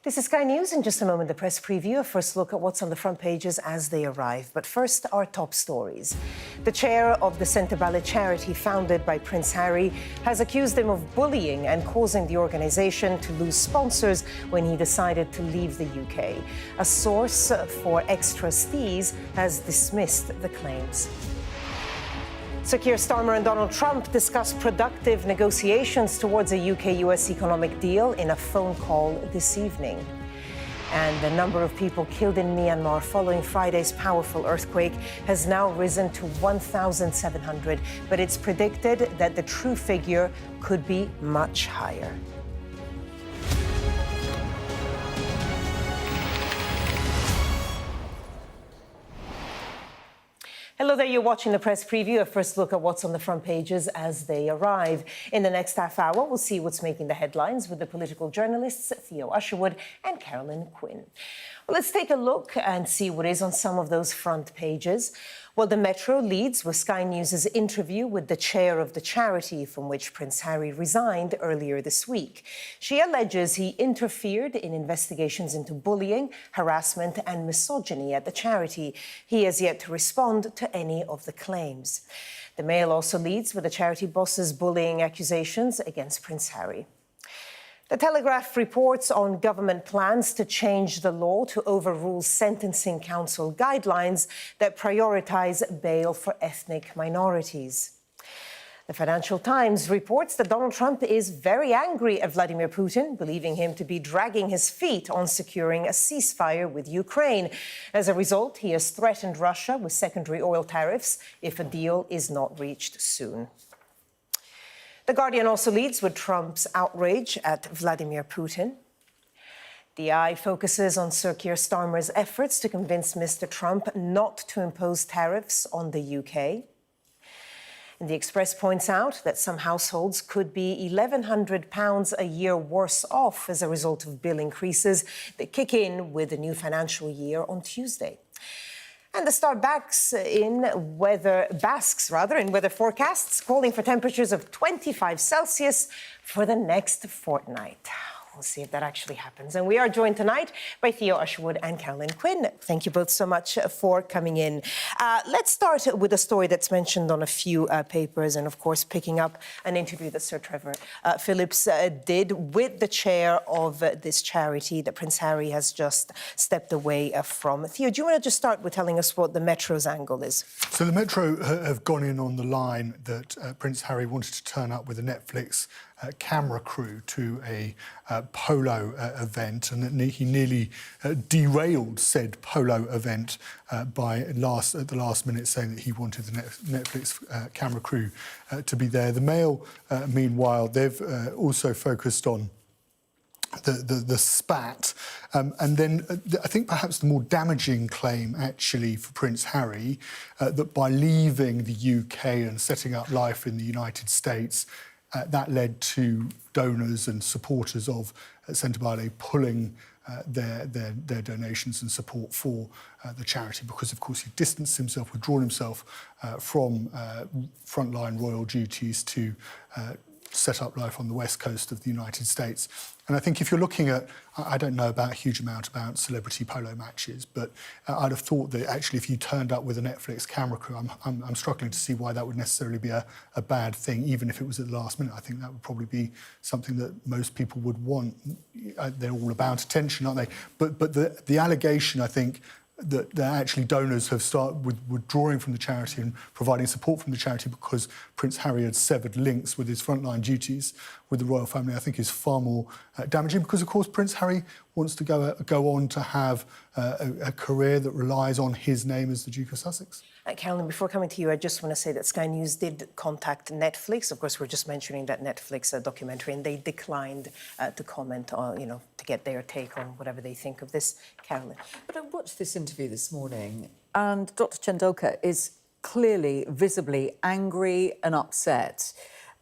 This is Sky News. In just a moment, the press preview. A first look at what's on the front pages as they arrive. But first, our top stories. The chair of the Centre Ballot charity founded by Prince Harry has accused him of bullying and causing the organisation to lose sponsors when he decided to leave the UK. A source for ex-trustees has dismissed the claims. Sir Keir Starmer and Donald Trump discussed productive negotiations towards a UK-US economic deal in a phone call this evening. And the number of people killed in Myanmar following Friday's powerful earthquake has now risen to 1,700, but it's predicted that the true figure could be much higher. Hello there, you're watching the press preview. A first look at what's on the front pages as they arrive. In the next half hour, we'll see what's making the headlines with the political journalists Theo Usherwood and Carolyn Quinn. Well, let's take a look and see what is on some of those front pages. Well, the Metro leads with Sky News' interview with the chair of the charity from which Prince Harry resigned earlier this week. She alleges he interfered in investigations into bullying, harassment and misogyny at the charity. He has yet to respond to any of the claims. The Mail also leads with the charity boss's bullying accusations against Prince Harry. The Telegraph reports on government plans to change the law to overrule Sentencing Council guidelines that prioritise bail for ethnic minorities. The Financial Times reports that Donald Trump is very angry at Vladimir Putin, believing him to be dragging his feet on securing a ceasefire with Ukraine. As a result, he has threatened Russia with secondary oil tariffs if a deal is not reached soon. The Guardian also leads with Trump's outrage at Vladimir Putin. The Eye focuses on Sir Keir Starmer's efforts to convince Mr. Trump not to impose tariffs on the UK. And the Express points out that some households could be £1,100 a year worse off as a result of bill increases that kick in with the new financial year on Tuesday. And the Star basks in weather forecasts, calling for temperatures of 25 Celsius for the next fortnight. We'll see if that actually happens. And we are joined tonight by Theo Usherwood and Carolyn Quinn. Thank you both so much for coming in. Let's start with a story that's mentioned on a few papers and, of course, picking up an interview that Sir Trevor Phillips did with the chair of this charity that Prince Harry has just stepped away from. Theo, do you want to just start with telling us what the Metro's angle is? So the Metro have gone in on the line that Prince Harry wanted to turn up with a Netflix camera crew to a polo event, and that he nearly derailed said polo event at the last minute, saying that he wanted the Netflix camera crew to be there. The Mail, meanwhile, they've also focused on the spat. And then I think perhaps the more damaging claim, actually, for Prince Harry, that by leaving the UK and setting up life in the United States, that led to donors and supporters of Centre Ballot pulling their donations and support for the charity because, of course, he distanced himself, withdrawn himself from frontline royal duties to set up life on the west coast of the United States. And I think if you're looking at, I don't know about a huge amount about celebrity polo matches, but I'd have thought that actually if you turned up with a Netflix camera crew, I'm struggling to see why that would necessarily be a bad thing, even if it was at the last minute. I think that would probably be something that most people would want. They're all about attention, aren't they? But the allegation, I think, that actually donors have started withdrawing from the charity and providing support from the charity because Prince Harry had severed links with his frontline duties with the royal family, I think is far more damaging because, of course, Prince Harry wants to go on to have a career that relies on his name as the Duke of Sussex. Carolyn, before coming to you, I just want to say that Sky News did contact Netflix. Of course, we're just mentioning that Netflix documentary, and they declined to comment on, to get their take on whatever they think of this. Carolyn. But I watched this interview this morning, and Dr. Chandolkar is clearly, visibly angry and upset.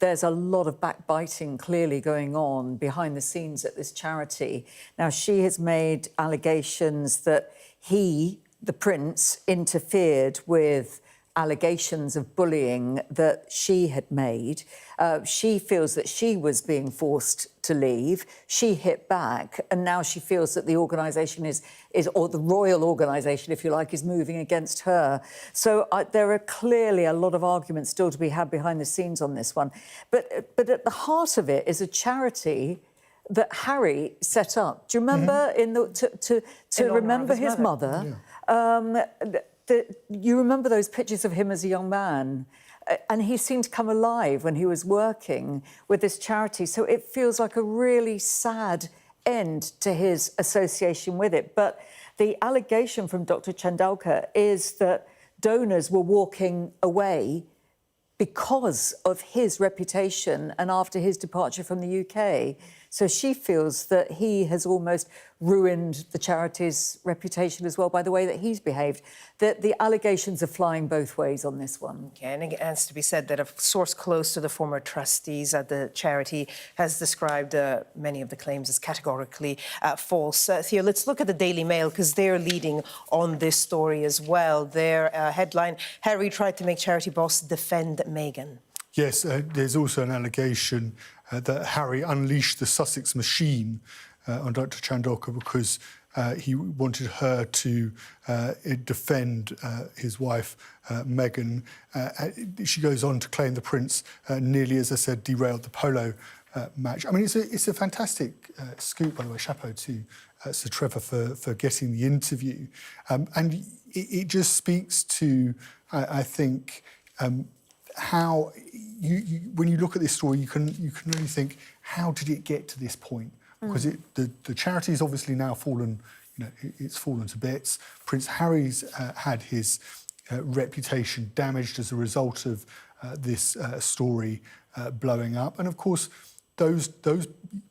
There's a lot of backbiting clearly going on behind the scenes at this charity. Now, she has made allegations that he, the Prince, interfered with allegations of bullying that she had made. She feels that she was being forced to leave. She hit back, and now she feels that the organisation is or the royal organisation, if you like, is moving against her. So there are clearly a lot of arguments still to be had behind the scenes on this one. But at the heart of it is a charity that Harry set up. Do you remember to remember his mother? Yeah. You remember those pictures of him as a young man, and he seemed to come alive when he was working with this charity. So it feels like a really sad end to his association with it. But the allegation from Dr. Chandauka is that donors were walking away because of his reputation and after his departure from the UK. So she feels that he has almost ruined the charity's reputation as well by the way that he's behaved. That the allegations are flying both ways on this one. Okay, and it has to be said that a source close to the former trustees at the charity has described many of the claims as categorically false. Theo, let's look at the Daily Mail, because they're leading on this story as well. Their headline, Harry tried to make charity boss defend Meghan. Yes, there's also an allegation that Harry unleashed the Sussex machine on Dr. Chandauka because he wanted her to defend his wife, Meghan. She goes on to claim the prince nearly, as I said, derailed the polo match. I mean, it's a fantastic scoop, by the way. Chapeau to Sir Trevor for getting the interview. And it just speaks to, I think, how when you look at this story, you can really think, how did it get to this point? Because the charity has obviously now fallen, it's fallen to bits. Prince Harry's had his reputation damaged as a result of this story blowing up, and of course, those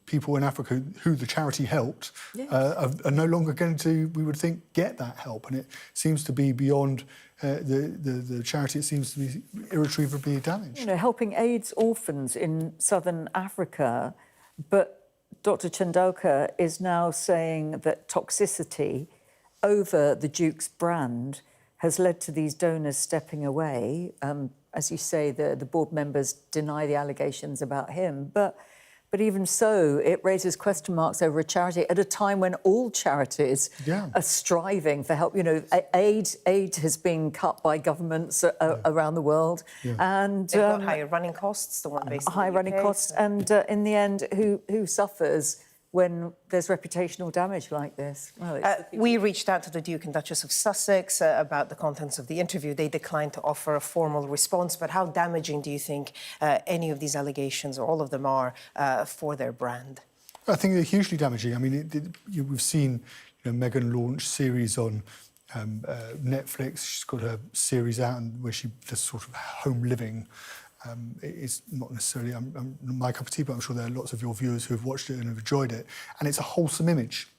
people in Africa who the charity helped are no longer going to, we would think, get that help, and it seems to be beyond the charity. It seems to be irretrievably damaged. Helping AIDS orphans in southern Africa, but Dr. Chandauka is now saying that toxicity over the Duke's brand has led to these donors stepping away. As you say, the board members deny the allegations about him, but even so, it raises question marks over a charity at a time when all charities are striving for help. Aid has been cut by governments around the world, and they've got higher running costs. The one based high running costs, and in the end, who suffers when there's reputational damage like this? Well, we reached out to the Duke and Duchess of Sussex about the contents of the interview. They declined to offer a formal response, but how damaging do you think any of these allegations, or all of them, are for their brand? I think they're hugely damaging. I mean, we've seen Meghan launch series on Netflix. She's got her series out where she does sort of home living. It's not necessarily my cup of tea, but I'm sure there are lots of your viewers who have watched it and have enjoyed it. And it's a wholesome image.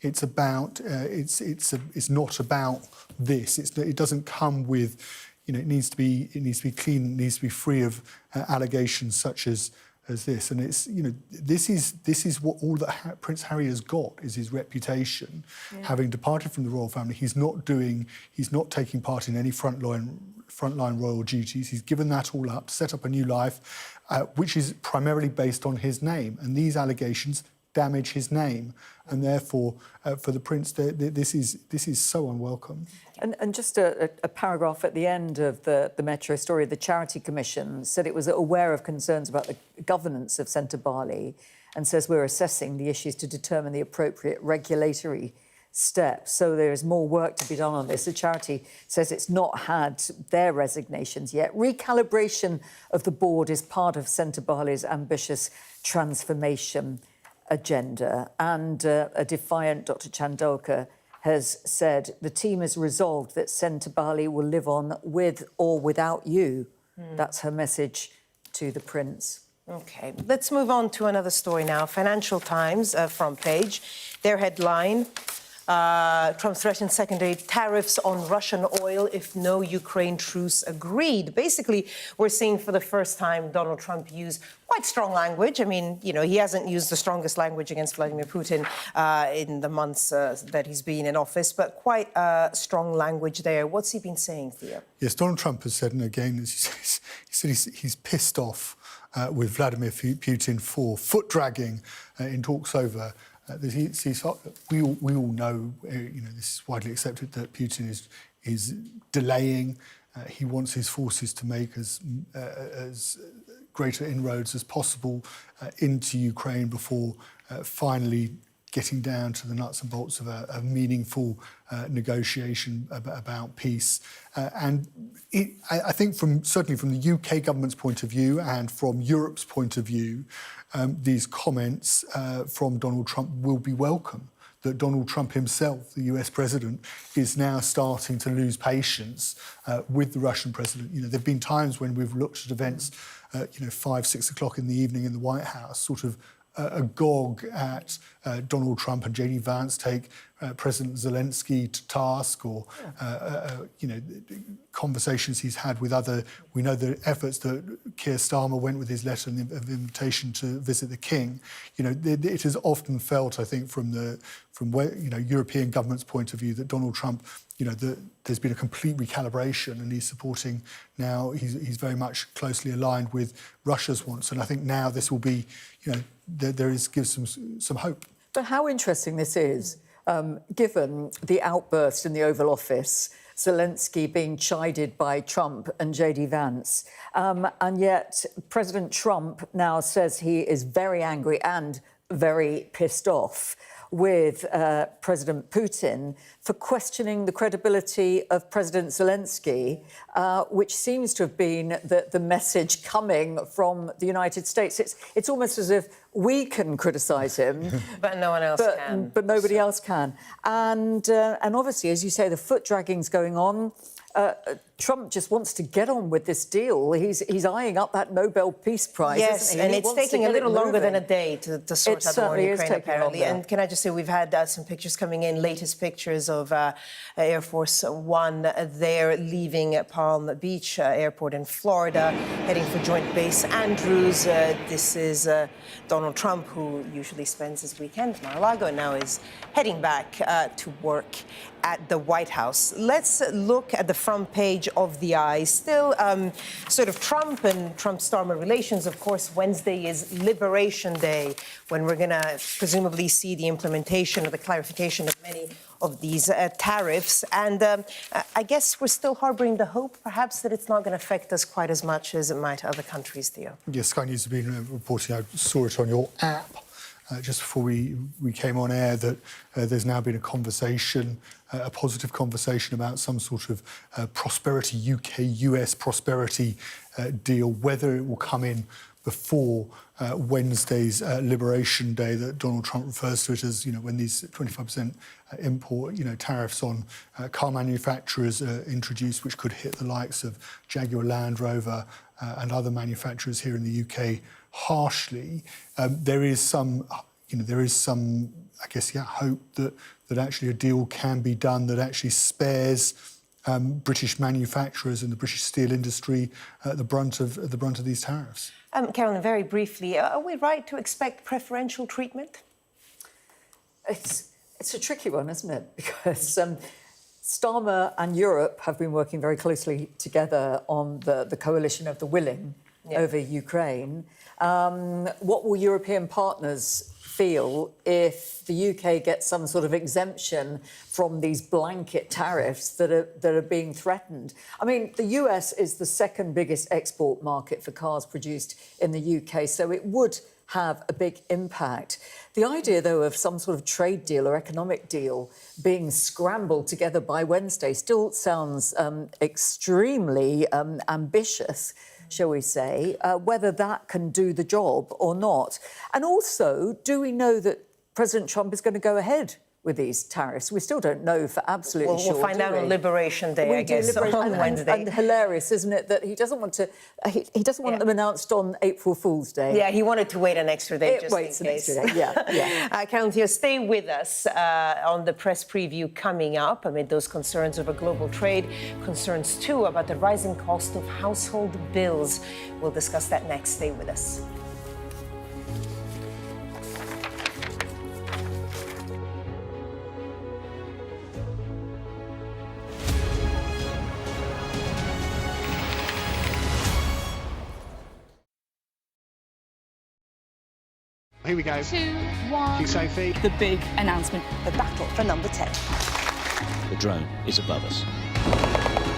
It's about it's not about this. It doesn't come with, it needs to be clean. It needs to be free of allegations such as this. And it's this is what all that Prince Harry has got, is his reputation. Having departed from the royal family, he's not taking part in any frontline royal duties. He's given that all up, set up a new life, which is primarily based on his name. And these allegations damage his name, and therefore, for the prince, this is so unwelcome. And just a paragraph at the end of the Metro story, the Charity Commission said it was aware of concerns about the governance of Centre Bali, and says we're assessing the issues to determine the appropriate regulatory steps. So there is more work to be done on this. The charity says it's not had their resignations yet. Recalibration of the board is part of Centre Bali's ambitious transformation agenda. And a defiant Dr. Chandauka has said the team has resolved that Centre Bali will live on with or without you. That's her message to the Prince. OK, let's move on to another story now. Financial Times front page. Their headline, Trump threatened secondary tariffs on Russian oil if no Ukraine truce agreed. Basically, we're seeing for the first time Donald Trump use quite strong language. I mean, he hasn't used the strongest language against Vladimir Putin in the months that he's been in office, but quite strong language there. What's he been saying, Theo? Yes, Donald Trump has said, and again, as he said, he's pissed off with Vladimir Putin for foot dragging in talks over. We all know, this is widely accepted that Putin is delaying. He wants his forces to make as greater inroads as possible into Ukraine before finally getting down to the nuts and bolts of a meaningful negotiation about peace. I think certainly from the UK government's point of view and from Europe's point of view, these comments from Donald Trump will be welcome. That Donald Trump himself, the US president, is now starting to lose patience with the Russian president. There have been times when we've looked at events, 5, 6 o'clock in the evening in the White House, sort of agog at Donald Trump and J.D. Vance take President Zelensky to task, or conversations he's had with other. We know the efforts that Keir Starmer went with his letter of invitation to visit the King. It is often felt, I think, from European government's point of view, that Donald Trump, there's been a complete recalibration, and he's supporting now. He's very much closely aligned with Russia's wants, and I think now this will be, gives some hope. But how interesting this is, given the outburst in the Oval Office, Zelensky being chided by Trump and J.D. Vance, and yet President Trump now says he is very angry and very pissed off with President Putin for questioning the credibility of President Zelensky, which seems to have been the message coming from the United States. It's almost as if we can criticise him, but no one else can. But nobody else can. And obviously, as you say, the foot dragging's going on. Trump just wants to get on with this deal. He's eyeing up that Nobel Peace Prize, yes, isn't he? And it's taking a little longer than a day to sort out the war in Ukraine, apparently. Longer. And can I just say, we've had some pictures coming in, latest pictures of Air Force One there leaving Palm Beach Airport in Florida, heading for Joint Base Andrews. This is Donald Trump, who usually spends his weekend in Mar-a-Lago, and now is heading back to work at the White House. Let's look at the front page of the Eye. Still sort of Trump and Trump-Starmer relations. Of course, Wednesday is Liberation Day, when we're going to presumably see the implementation or the clarification of many of these tariffs. And I guess we're still harboring the hope, perhaps, that it's not going to affect us quite as much as it might other countries, Theo. Yes, Sky News has been reporting, I saw it on your app, just before we came on air, that there's now been a conversation, a positive conversation about some sort of prosperity, UK-US prosperity deal, whether it will come in before Wednesday's Liberation Day, that Donald Trump refers to it as, when these 25% import, tariffs on car manufacturers are introduced, which could hit the likes of Jaguar Land Rover and other manufacturers here in the UK harshly. There is some, I guess, hope that actually a deal can be done that actually spares British manufacturers and the British steel industry the brunt of these tariffs. Carolyn, very briefly, are we right to expect preferential treatment? It's a tricky one, isn't it? Because Starmer and Europe have been working very closely together on the coalition of the willing over Ukraine. What will European partners feel if the UK gets some sort of exemption from these blanket tariffs that are being threatened? I mean, the US is the second biggest export market for cars produced in the UK, so it would have a big impact. The idea, though, of some sort of trade deal or economic deal being scrambled together by Wednesday still sounds extremely ambitious, shall we say, whether that can do the job or not. And also, do we know that President Trump is going to go ahead with these tariffs. We still don't know for absolutely sure. We'll find out on Liberation Day, I guess, on Wednesday. And hilarious, isn't it, that he doesn't want to. He doesn't want them announced on April Fool's Day. Yeah, he wanted to wait an extra day just waits in case. an extra day. Yeah. Carolyn Theo, stay with us on the press preview coming up amid those concerns over global trade, concerns too about the rising cost of household bills. We'll discuss that next. Stay with us. Here we go. 2, 1. Thank you, Sophie. The big announcement. The battle for number 10. The drone is above us.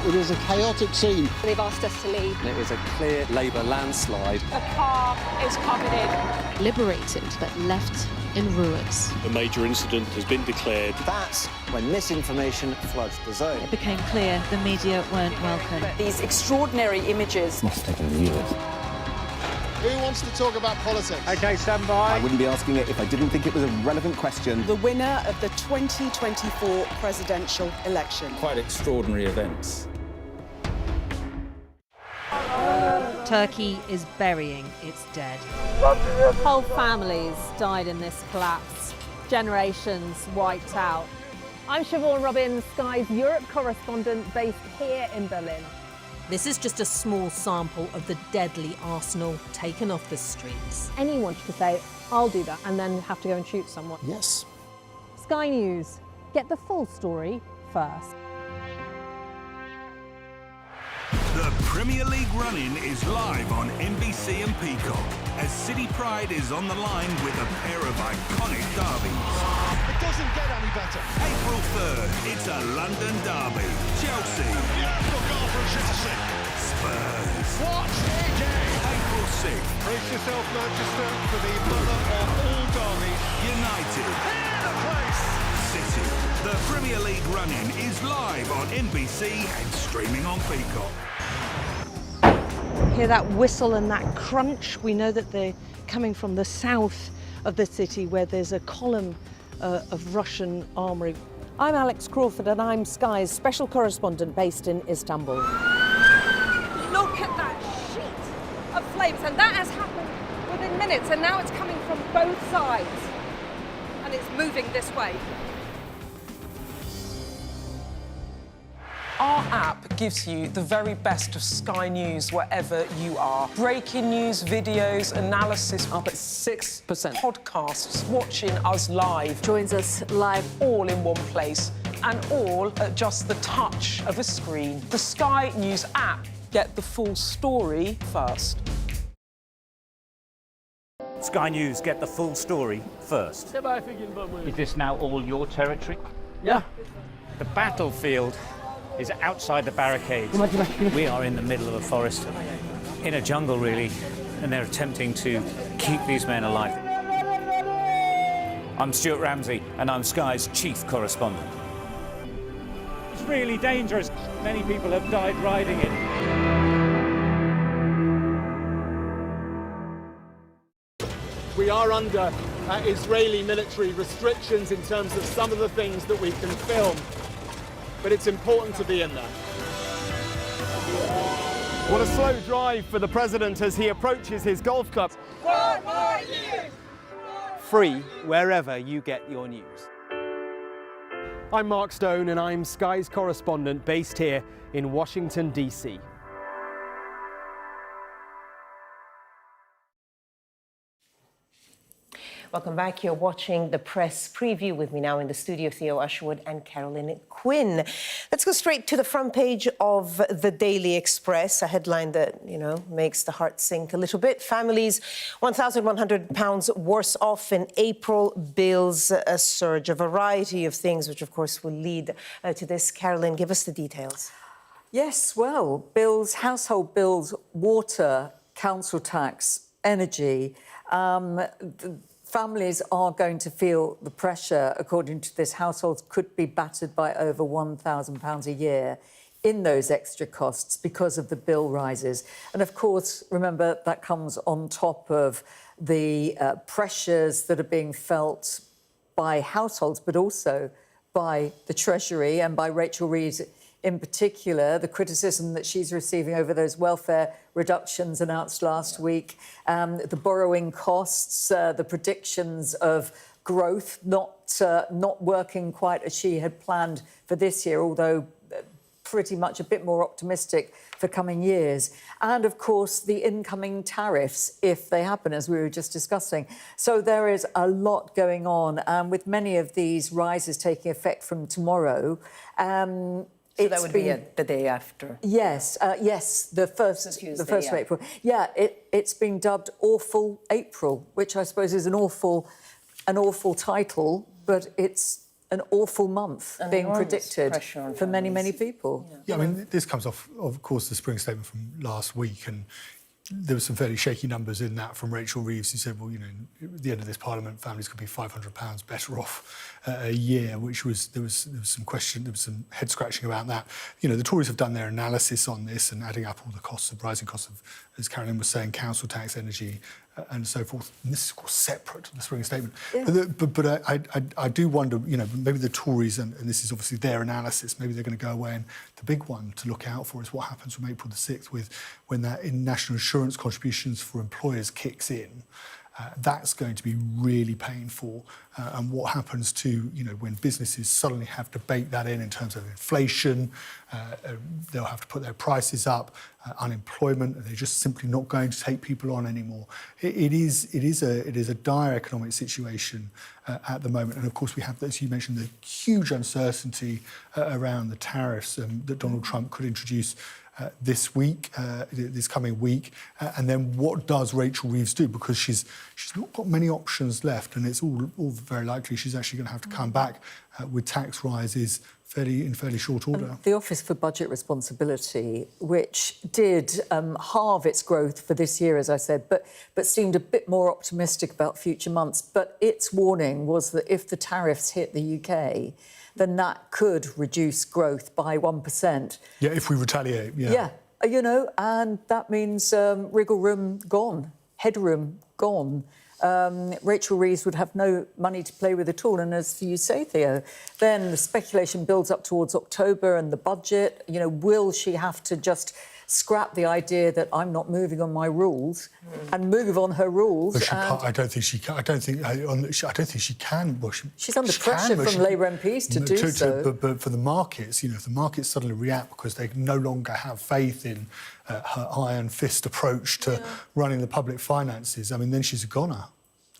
It is a chaotic scene. They've asked us to leave. It was a clear Labour landslide. The car is covered in. Liberated but left in ruins. A major incident has been declared. That's when misinformation floods the zone. It became clear the media weren't welcome. These extraordinary images. Must have taken years. Who wants to talk about politics? OK, stand by. I wouldn't be asking it if I didn't think it was a relevant question. The winner of the 2024 presidential election. Quite extraordinary events. Turkey is burying its dead. Whole families died in this collapse. Generations wiped out. I'm Siobhan Robbins, Sky's Europe correspondent based here in Berlin. This is just a small sample of the deadly arsenal taken off the streets. Anyone could say, I'll do that, and then have to go and shoot someone. Yes. Sky News, get the full story first. The Premier League run-in is live on NBC and Peacock as City Pride is on the line with a pair of iconic derbies. It doesn't get any better. April 3rd, it's a London derby. Chelsea. Beautiful goal from Chelsea. Spurs. What a game. April 6th, Brace yourself, Manchester, for the mother of all derbies. United. In the place. City. The Premier League run-in is live on NBC and streaming on Peacock. Hear that whistle and that crunch? We know that they're coming from the south of the city where there's a column of Russian armoury. I'm Alex Crawford and I'm Sky's special correspondent based in Istanbul. Look at that sheet of flames, and that has happened within minutes, and now it's coming from both sides, and it's moving this way. Our app gives you the very best of Sky News wherever you are. Breaking news, videos, analysis, up at 6%. Podcasts, watching us live. Joins us live. All in one place, and all at just the touch of a screen. The Sky News app. Get the full story first. Sky News, get the full story first. Is this now all your territory? Yeah. The battlefield is outside the barricades. We are in the middle of a forest, in a jungle really, and they're attempting to keep these men alive. I'm Stuart Ramsey, and I'm Sky's chief correspondent. It's really dangerous. Many people have died riding it. We are under Israeli military restrictions in terms of some of the things that we can film, but it's important to be in there. What a slow drive for the president as he approaches his golf club. Free wherever you get your news. I'm Mark Stone and I'm Sky's correspondent based here in Washington, D.C. Welcome back. You're watching the press preview. With me now in the studio, Theo Usherwood and Carolyn Quinn. Let's go straight to the front page of the Daily Express, a headline that, makes the heart sink a little bit. Families £1,100 worse off in April. Bills a surge. A variety of things, which, of course, will lead to this. Carolyn, give us the details. Yes, well, bills, household bills, water, council tax, energy. Families are going to feel the pressure. According to this, households could be battered by over £1,000 a year in those extra costs because of the bill rises. And of course, remember, that comes on top of the pressures that are being felt by households, but also by the Treasury and by Rachel Reeves in particular, the criticism that she's receiving over those welfare reductions announced last week, the borrowing costs, the predictions of growth not working quite as she had planned for this year, although pretty much a bit more optimistic for coming years. And, of course, the incoming tariffs, if they happen, as we were just discussing. So there is a lot going on, and with many of these rises taking effect from tomorrow. So that would be the day after. Yes, the first of April. Yeah, it's been dubbed Awful April, which I suppose is an awful title, but it's an awful month An being enormous predicted pressure on for many, families. many people. Yeah, I mean, this comes off, of course, the spring statement from last week, and there were some fairly shaky numbers in that from Rachel Reeves, who said, well, you know, at the end of this Parliament, families could be £500 better off a year, which was, there was some head scratching about that. You know, the Tories have done their analysis on this and adding up all the costs of rising costs of, as Carolyn was saying, council tax, energy, and so forth. And this is, of course, separate to the spring statement. Yeah. But I do wonder, you know, maybe the Tories, and this is obviously their analysis, maybe they're going to go away, and the big one to look out for is what happens from April the 6th when that in national insurance contributions for employers kicks in. That's going to be really painful. And what happens to, you know, when businesses suddenly have to bake that in terms of inflation, they'll have to put their prices up, unemployment, they're just simply not going to take people on anymore. It is a dire economic situation at the moment. And of course we have, as you mentioned, the huge uncertainty around the tariffs that Donald Trump could introduce this week, this coming week, and then what does Rachel Reeves do? Because she's not got many options left, and it's all very likely she's actually going to have to come back with tax rises in fairly short order. The Office for Budget Responsibility, which did halve its growth for this year, as I said, but seemed a bit more optimistic about future months. But its warning was that if the tariffs hit the UK, then that could reduce growth by 1%. Yeah, if we retaliate, yeah. Yeah, you know, and that means wriggle room gone, headroom gone. Rachel Reeves would have no money to play with at all. And as you say, Theo, then the speculation builds up towards October and the budget. You know, will she have to just scrap the idea that I'm not moving on my rules and move on her rules? But she can't, I don't think she can. I don't think she can. Well, she's under pressure from Labour MPs to do so. But for the markets, you know, if the markets suddenly react because they no longer have faith in her iron fist approach to running the public finances, I mean, then she's a goner.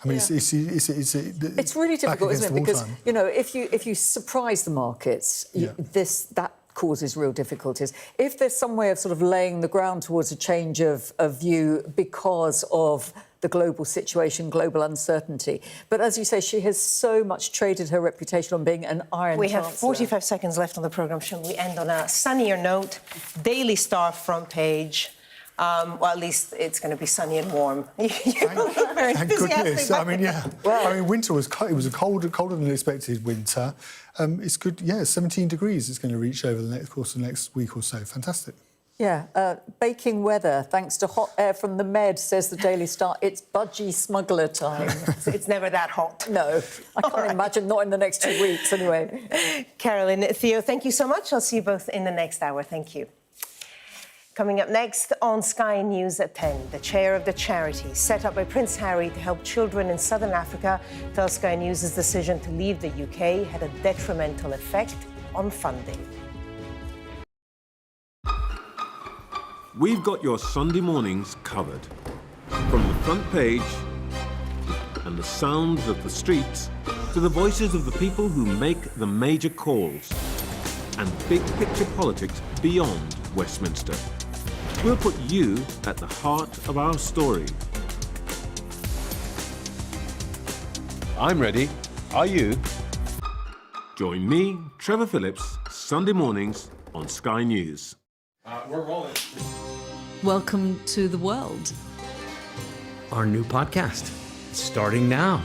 I mean, it's really difficult, isn't it? Because you know, if you surprise the markets, that causes real difficulties. If there's some way of sort of laying the ground towards a change of view because of the global situation, global uncertainty. But as you say, she has so much traded her reputation on being an iron We chancellor. have 45 seconds left on the programme. Shall we end on a sunnier note? Daily Star front page. Well, at least it's going to be sunny and warm. Thank goodness. I mean, yeah. Well, I mean, winter was it was a colder than expected winter. It's good. Yeah, 17 degrees it's going to reach over the course of the next week or so. Fantastic. Yeah, baking weather, thanks to hot air from the Med, says the Daily Star. It's budgie smuggler time. It's never that hot. No, I can't imagine, not in the next 2 weeks anyway. Carolyn, Theo, thank you so much. I'll see you both in the next hour. Thank you. Coming up next on Sky News at 10, the chair of the charity set up by Prince Harry to help children in Southern Africa tells Sky News his decision to leave the UK had a detrimental effect on funding. We've got your Sunday mornings covered. From the front page and the sounds of the streets to the voices of the people who make the major calls and big picture politics beyond Westminster. We'll put you at the heart of our story. I'm ready. Are you? Join me, Trevor Phillips, Sunday mornings on Sky News. We're rolling. Welcome to the world. Our new podcast, starting now.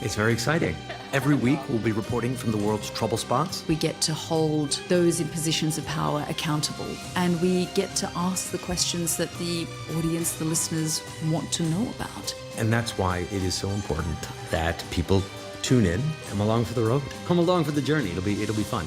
It's very exciting. Every week, we'll be reporting from the world's trouble spots. We get to hold those in positions of power accountable, and we get to ask the questions that the audience, the listeners, want to know about. And that's why it is so important that people tune in, come along for the road, come along for the journey. It'll be fun.